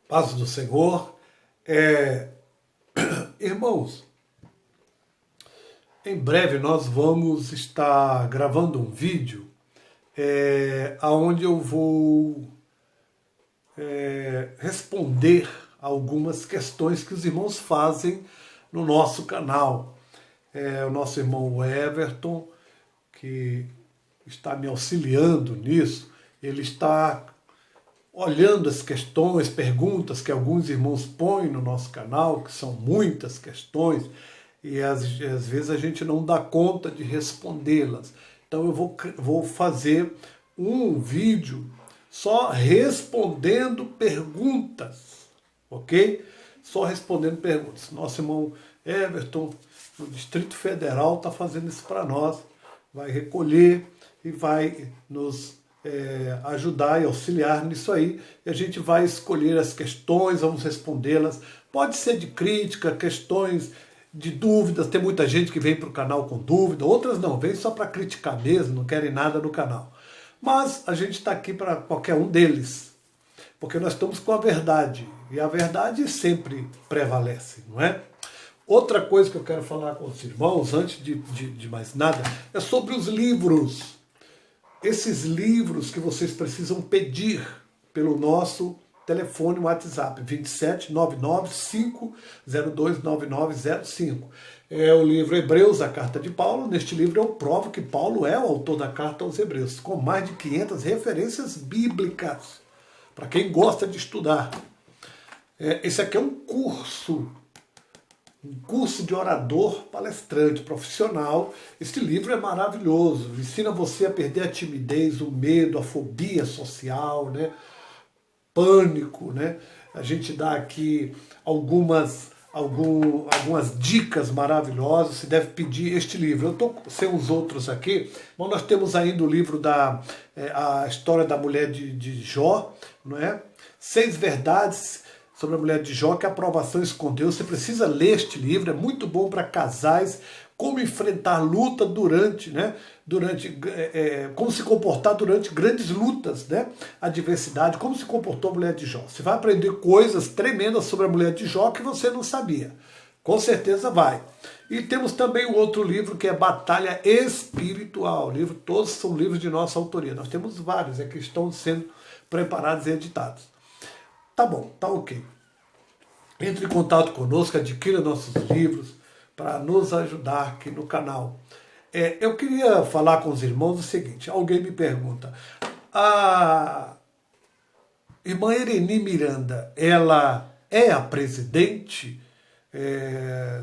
Paz do Senhor. É, Irmãos, em breve nós vamos estar gravando um vídeo onde eu vou responder algumas questões que os irmãos fazem no nosso canal. O nosso irmão Everton, que está me auxiliando nisso, ele está olhando as questões, perguntas que alguns irmãos põem no nosso canal, que são muitas questões, e às vezes a gente não dá conta de respondê-las. Então eu vou fazer um vídeo só respondendo perguntas, ok? Só respondendo perguntas. Nosso irmão Everton, no Distrito Federal, está fazendo isso para nós, vai recolher e vai nos ajudar e auxiliar nisso aí, e a gente vai escolher as questões, vamos respondê-las. Pode ser de crítica, questões de dúvidas, tem muita gente que vem para o canal com dúvida, outras não, vem só para criticar mesmo, não querem nada no canal. Mas a gente está aqui para qualquer um deles, porque nós estamos com a verdade, e a verdade sempre prevalece, não é? Outra coisa que eu quero falar com os irmãos, antes de mais nada, é sobre os livros. Esses livros que vocês precisam pedir pelo nosso telefone WhatsApp, 27995029905. É o livro Hebreus, a carta de Paulo. Neste livro eu provo que Paulo é o autor da carta aos Hebreus, com mais de 500 referências bíblicas, para quem gosta de estudar. Esse aqui é um curso de orador palestrante profissional. Este livro é maravilhoso, ensina você a perder a timidez, o medo, a fobia social, né? Pânico, né? A gente dá aqui algumas dicas maravilhosas. Você deve pedir este livro. Eu estou sem os outros aqui, mas nós temos ainda o livro a história da mulher de Jó, não é? 6 verdades sobre a mulher de Jó que a aprovação escondeu. Você precisa ler este livro, é muito bom para casais, como enfrentar luta como se comportar durante grandes lutas, né? Adversidade, como se comportou a mulher de Jó. Você vai aprender coisas tremendas sobre a mulher de Jó que você não sabia. Com certeza vai. E temos também o outro livro que é Batalha Espiritual. Todos são livros de nossa autoria. Nós temos vários que estão sendo preparados e editados. Tá bom, tá ok. Entre em contato conosco, adquira nossos livros para nos ajudar aqui no canal. Eu queria falar com os irmãos o seguinte: alguém me pergunta, a irmã Ereni Miranda, ela é a presidente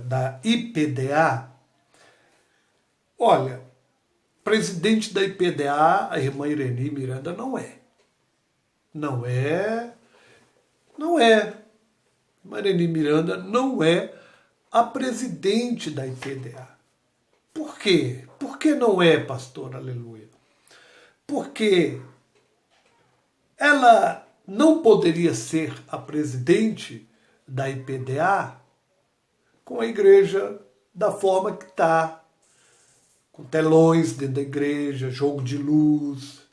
da IPDA? Olha, presidente da IPDA, a irmã Ereni Miranda não é. Não é. Ereni Miranda não é a presidente da IPDA. Por quê? Por que não é, pastor? Aleluia. Porque ela não poderia ser a presidente da IPDA com a igreja da forma que está, com telões dentro da igreja, jogo de luz,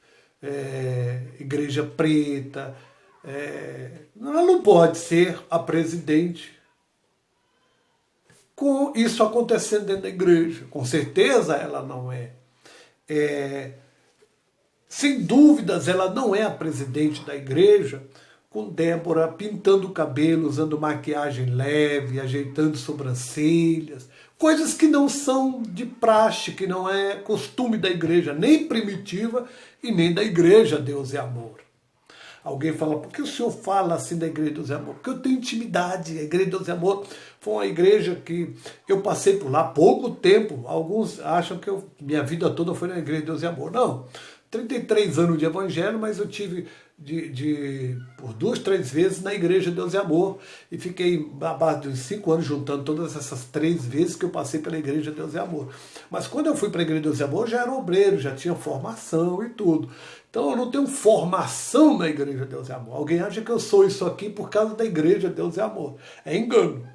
igreja preta. Ela não pode ser a presidente com isso acontecendo dentro da igreja. Com certeza ela não é. Sem dúvidas ela não é a presidente da igreja com Débora pintando o cabelo, usando maquiagem leve, ajeitando sobrancelhas, coisas que não são de praxe, que não é costume da igreja, nem primitiva e nem da igreja Deus é Amor. Alguém fala, por que o senhor fala assim da Igreja de Deus e Amor? Porque eu tenho intimidade. A Igreja de Deus e Amor foi uma igreja que eu passei por lá há pouco tempo. Alguns acham que minha vida toda foi na Igreja de Deus e Amor. Não, 33 anos de evangelho, mas eu tive por 2, 3 vezes na Igreja de Deus e Amor. E fiquei à base de uns 5 anos juntando todas essas 3 vezes que eu passei pela Igreja de Deus e Amor. Mas quando eu fui para a Igreja de Deus e Amor, já era obreiro, já tinha formação e tudo. Então eu não tenho formação na Igreja de Deus e Amor. Alguém acha que eu sou isso aqui por causa da Igreja de Deus e Amor. É engano.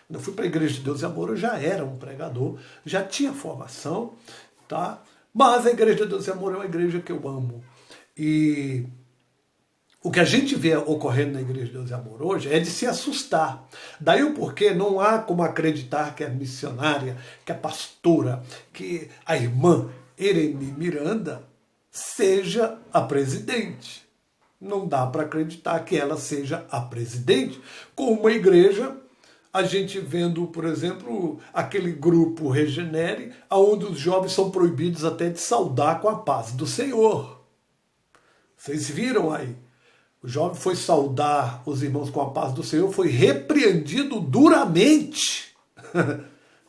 Quando eu fui para a Igreja de Deus e Amor, eu já era um pregador, já tinha formação, tá? Mas a Igreja de Deus e Amor é uma igreja que eu amo. E O que a gente vê ocorrendo na Igreja de Deus e Amor hoje é de se assustar. Daí o porquê não há como acreditar que a missionária, que a pastora, que a irmã Ereni Miranda seja a presidente. Não dá para acreditar que ela seja a presidente. Com uma igreja, a gente vendo, por exemplo, aquele grupo Regenere, onde os jovens são proibidos até de saudar com a paz do Senhor. Vocês viram aí? O jovem foi saudar os irmãos com a paz do Senhor, foi repreendido duramente.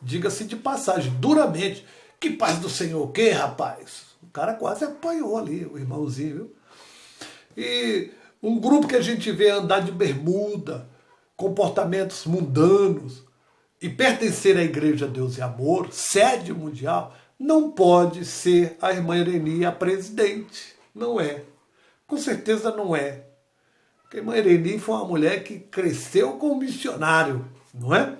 Diga-se de passagem, duramente. Que paz do Senhor o quê, rapaz? O cara quase apanhou ali, o irmãozinho, viu? E um grupo que a gente vê andar de bermuda, comportamentos mundanos, e pertencer à Igreja Deus e Amor, sede mundial, não pode ser a irmã Ereni a presidente. Não é. Com certeza não é. Porque a irmã Ereni foi uma mulher que cresceu como missionário, não é?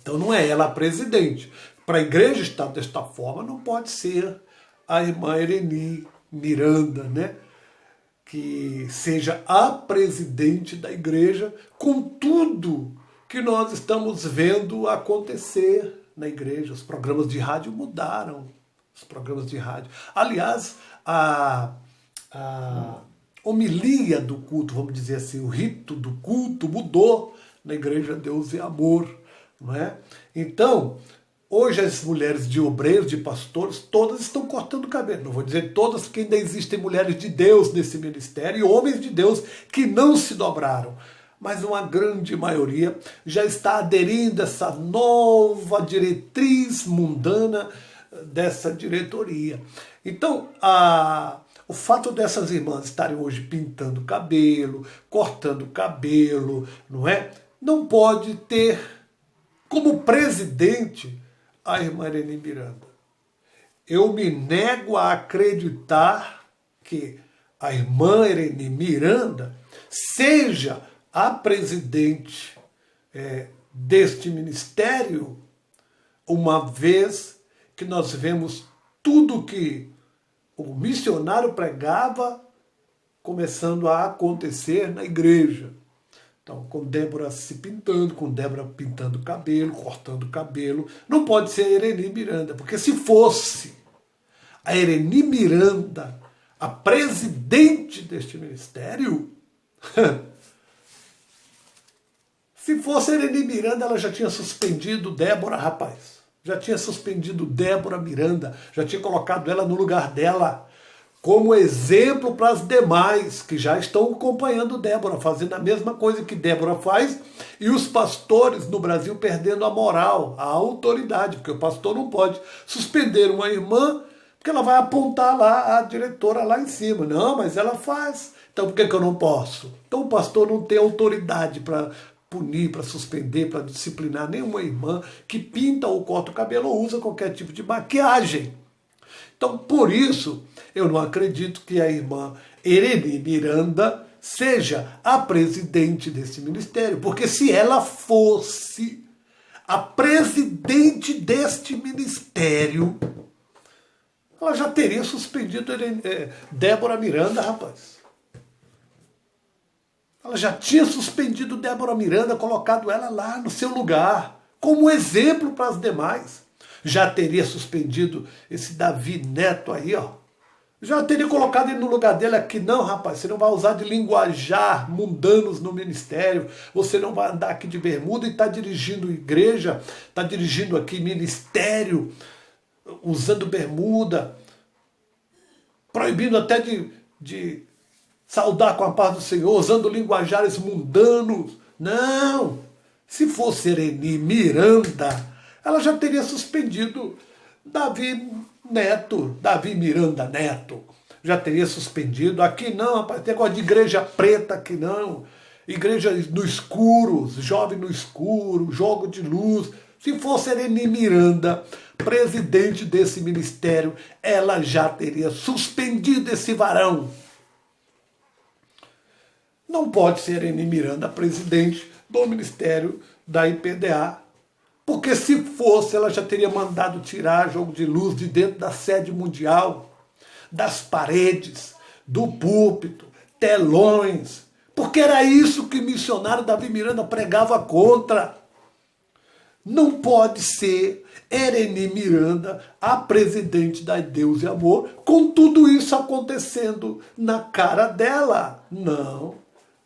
Então não é ela a presidente. Para a igreja estar desta forma, não pode ser a irmã Ereni Miranda, né? Que seja a presidente da igreja, com tudo que nós estamos vendo acontecer na igreja. Os programas de rádio mudaram. Os programas de rádio. Aliás, a homilia do culto, vamos dizer assim, o rito do culto mudou na Igreja Deus e Amor, não é? Então, hoje as mulheres de obreiros, de pastores, todas estão cortando cabelo. Não vou dizer todas, porque ainda existem mulheres de Deus nesse ministério e homens de Deus que não se dobraram. Mas uma grande maioria já está aderindo a essa nova diretriz mundana dessa diretoria. Então, o fato dessas irmãs estarem hoje pintando cabelo, cortando cabelo, não é? Não pode ter como presidente a irmã Ereni Miranda. Eu me nego a acreditar que a irmã Ereni Miranda seja a presidente deste ministério, uma vez que nós vemos tudo que o missionário pregava começando a acontecer na igreja. Então, com Débora se pintando, com Débora pintando cabelo, cortando cabelo, não pode ser a Ereni Miranda, porque se fosse a Ereni Miranda a presidente deste ministério, se fosse a Ereni Miranda, ela já tinha suspendido Débora, rapaz. Já tinha suspendido Débora Miranda, já tinha colocado ela no lugar dela, como exemplo para as demais que já estão acompanhando Débora, fazendo a mesma coisa que Débora faz, e os pastores no Brasil perdendo a moral, a autoridade, porque o pastor não pode suspender uma irmã, porque ela vai apontar lá a diretora lá em cima. Não, mas ela faz. Então por que eu não posso? Então o pastor não tem autoridade para punir, para suspender, para disciplinar nenhuma irmã que pinta ou corta o cabelo ou usa qualquer tipo de maquiagem. Então, por isso, eu não acredito que a irmã Ereni Miranda seja a presidente desse ministério, porque se ela fosse a presidente deste ministério, ela já teria suspendido Débora Miranda, rapaz. Ela já tinha suspendido Débora Miranda, colocado ela lá no seu lugar, como exemplo para as demais. Já teria suspendido esse Davi Neto aí, ó. Já teria colocado ele no lugar dele aqui. Não, rapaz, você não vai usar de linguajar mundanos no ministério. Você não vai andar aqui de bermuda e está dirigindo igreja, está dirigindo aqui ministério, usando bermuda, proibindo até de saudar com a paz do Senhor, usando linguajares mundanos. Não! Se fosse Ereni Miranda, ela já teria suspendido Davi Miranda Neto. Já teria suspendido. Aqui não, rapaz, tem negócio de igreja preta aqui não. Igreja no escuro, jovem no escuro, jogo de luz. Se fosse Ereni Miranda, presidente desse ministério, ela já teria suspendido esse varão. Não pode ser Ereni Miranda presidente do ministério da IPDA, porque se fosse, ela já teria mandado tirar jogo de luz de dentro da sede mundial, das paredes, do púlpito, telões, porque era isso que o missionário Davi Miranda pregava contra. Não pode ser Ereni Miranda a presidente da Deus e Amor, com tudo isso acontecendo na cara dela. Não,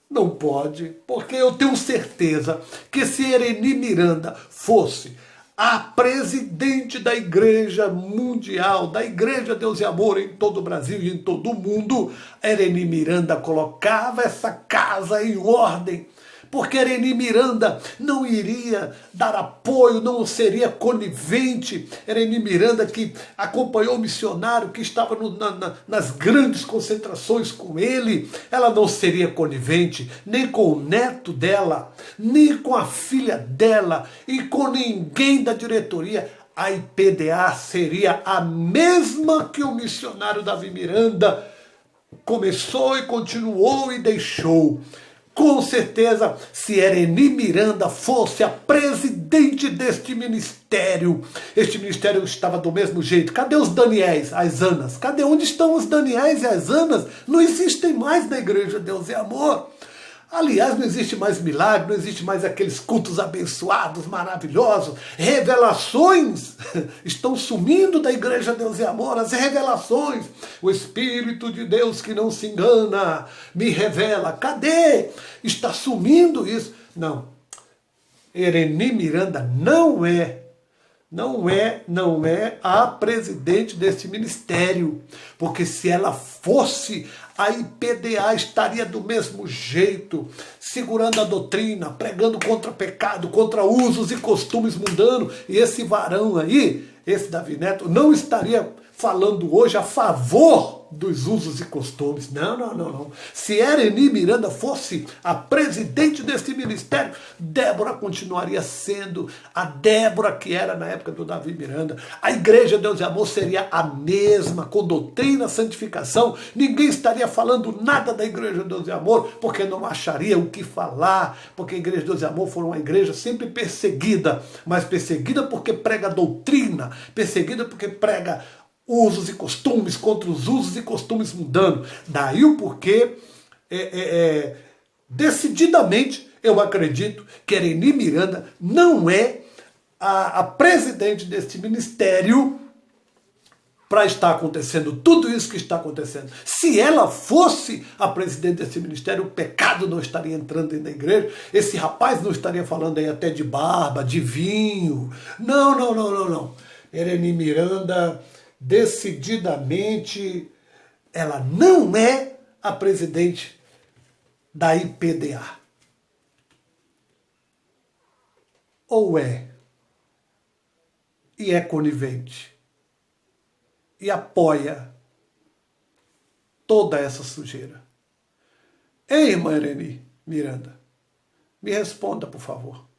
não pode, porque eu tenho certeza que se Ereni Miranda fosse a presidente da Igreja Mundial, da Igreja Deus e Amor em todo o Brasil e em todo o mundo, Ereni Miranda colocava essa casa em ordem, porque Ereni Miranda não iria dar apoio, não seria conivente. Ereni Miranda, que acompanhou o missionário, que estava nas grandes concentrações com ele, ela não seria conivente nem com o neto dela, nem com a filha dela e com ninguém da diretoria. A IPDA seria a mesma que o missionário Davi Miranda começou e continuou e deixou. Com certeza, se Ereni Miranda fosse a presidente deste ministério, este ministério estava do mesmo jeito. Cadê os Daniéis, as Anas? Cadê? Onde estão os Daniéis e as Anas? Não existem mais na Igreja Deus e Amor. Aliás, não existe mais milagre, não existe mais aqueles cultos abençoados, maravilhosos. Revelações estão sumindo da Igreja Deus e Amor. As revelações. O Espírito de Deus que não se engana me revela. Cadê? Está sumindo isso. Não. Ereni Miranda não é a presidente desse ministério, porque se ela fosse, a IPDA estaria do mesmo jeito, segurando a doutrina, pregando contra pecado, contra usos e costumes mundanos, e esse varão aí, esse Davi Neto, não estaria falando hoje a favor dos usos e costumes. Não. Se Ereni Miranda fosse a presidente desse ministério, Débora continuaria sendo a Débora que era na época do Davi Miranda. A Igreja Deus e Amor seria a mesma, com doutrina, santificação. Ninguém estaria falando nada da Igreja Deus e Amor, porque não acharia o que falar, porque a Igreja Deus e Amor foi uma igreja sempre perseguida, mas perseguida porque prega doutrina, perseguida porque prega usos e costumes, contra os usos e costumes mundanos. Daí o porquê, decididamente, eu acredito que Ereni Miranda não é a presidente deste ministério para estar acontecendo tudo isso que está acontecendo. Se ela fosse a presidente desse ministério, o pecado não estaria entrando dentro da igreja, esse rapaz não estaria falando aí até de barba, de vinho. Não. Ereni Miranda, decididamente, ela não é a presidente da IPDA. Ou é? E é conivente. E apoia toda essa sujeira. Ei, irmã Ereni Miranda, me responda, por favor.